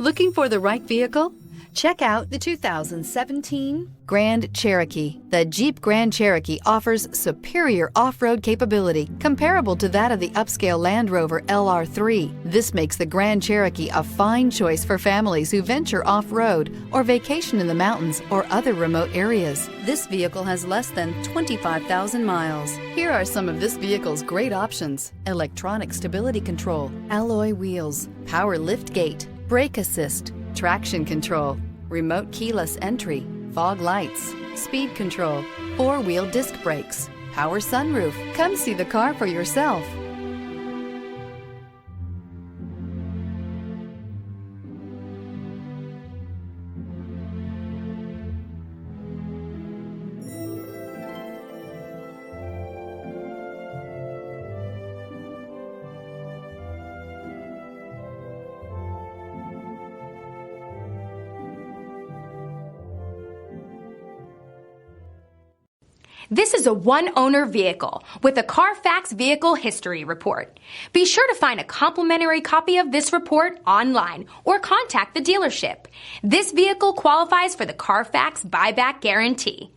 Looking for the right vehicle? Check out the 2017 Grand Cherokee. The Jeep Grand Cherokee offers superior off-road capability comparable to that of the upscale Land Rover LR3. This makes the Grand Cherokee a fine choice for families who venture off-road or vacation in the mountains or other remote areas. This vehicle has less than 25,000 miles. Here are some of this vehicle's great options: electronic stability control, alloy wheels, power lift gate, brake assist, traction control, remote keyless entry, fog lights, speed control, four-wheel disc brakes, power sunroof. Come see the car for yourself. This is a one-owner vehicle with a Carfax Vehicle History Report. Be sure to find a complimentary copy of this report online or contact the dealership. This vehicle qualifies for the Carfax Buyback Guarantee.